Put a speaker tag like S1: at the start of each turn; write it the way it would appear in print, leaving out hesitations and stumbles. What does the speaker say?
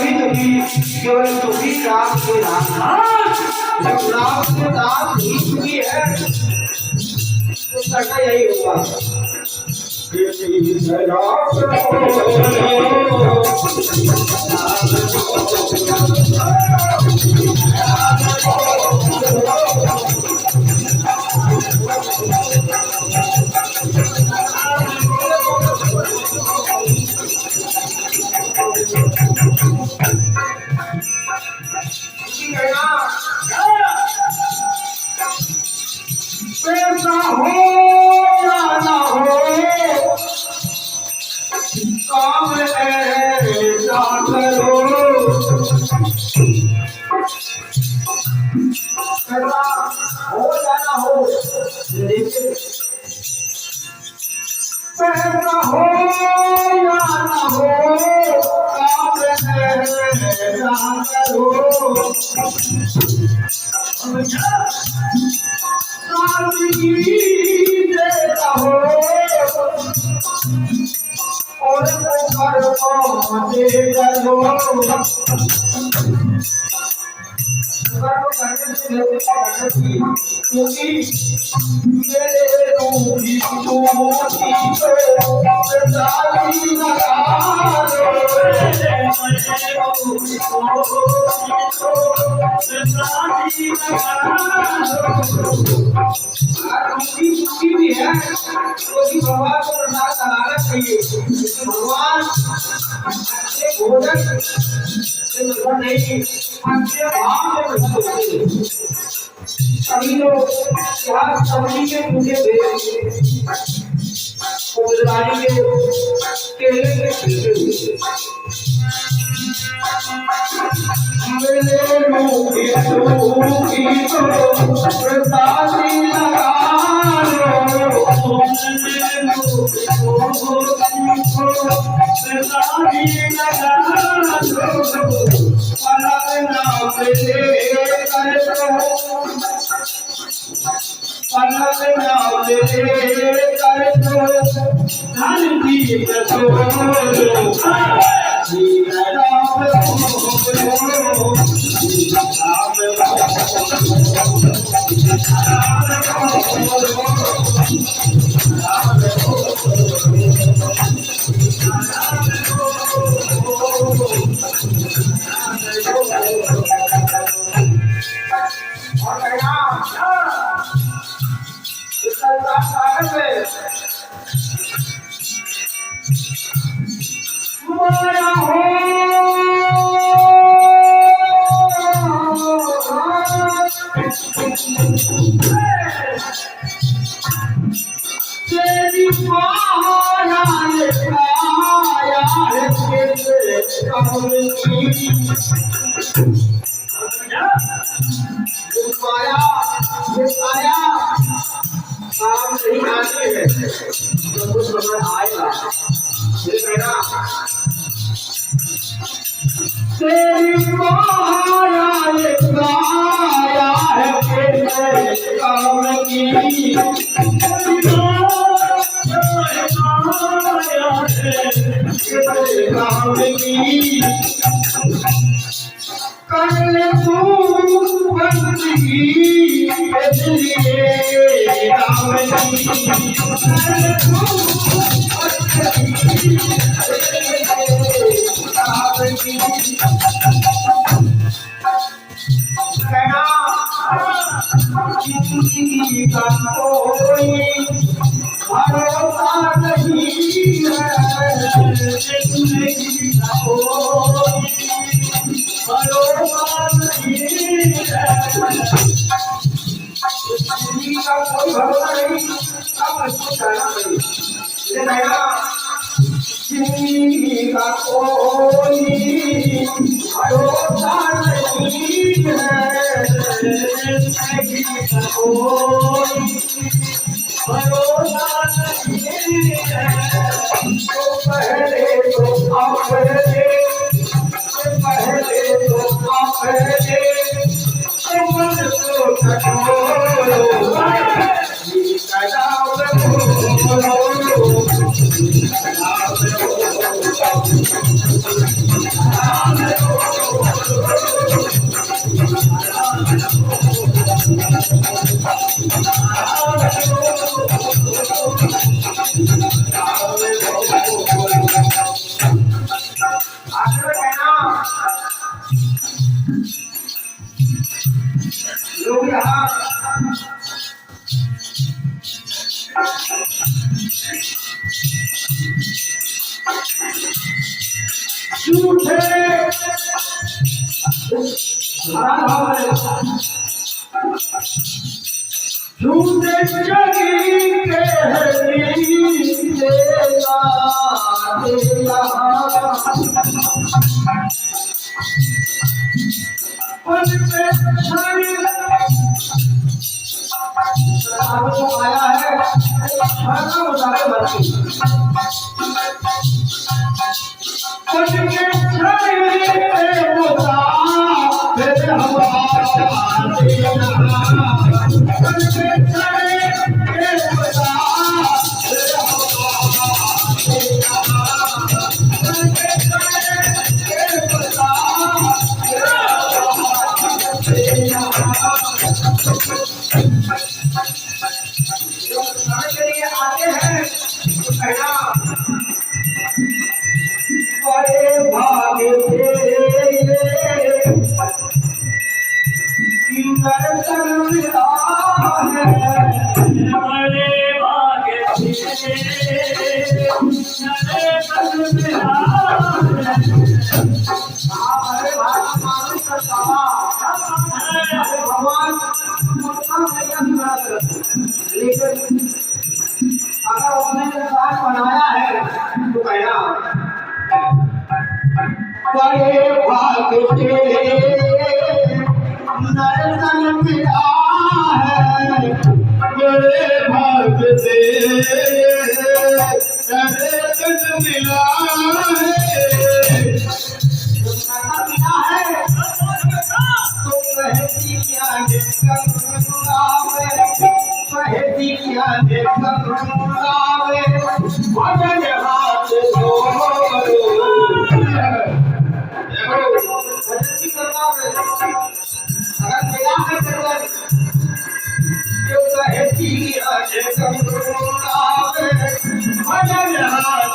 S1: कभी कभी केवल तुम्ही राम के राम जब राम के नाम नहीं सुनी है तो सका यही होगा पैसा हो या ना हो काम ऐसा करो पैसा हो या ना हो लेकिन पैसा हो या ना हो काम ऐसा करो सादगी देता हो और कर्म दे करो क्योंकि मेरे रूही तुम्हारी सारी भी है क्योंकि भगवान को प्रसाद लगाना चाहिए भगवान भोजन से नहीं अच्छे भाव में होते हैं सभी लोग यहाँ सभी के मुझे भेज के केले के खिलते मेरे मुखी तो प्रसादी लगा तेरी माया आया है काम की करने तू बंदगी इसलिए राम की का कोई भरोसा नहीं है भरोसा नहीं है का कोई भरोसा नहीं अब इसको जाना पड़ेगा का कोई भरोसा नहीं है पहले तो आप लोग यहाँ झूठे झूठे जगी के आया है अगर उसने साथ बनाया है तो कहना बड़े भाग से दर्शन मिला है, बड़े भाग से दर्शन मिला है तो कहती क्या देखकर कहती क्या देखकर भजन हाथ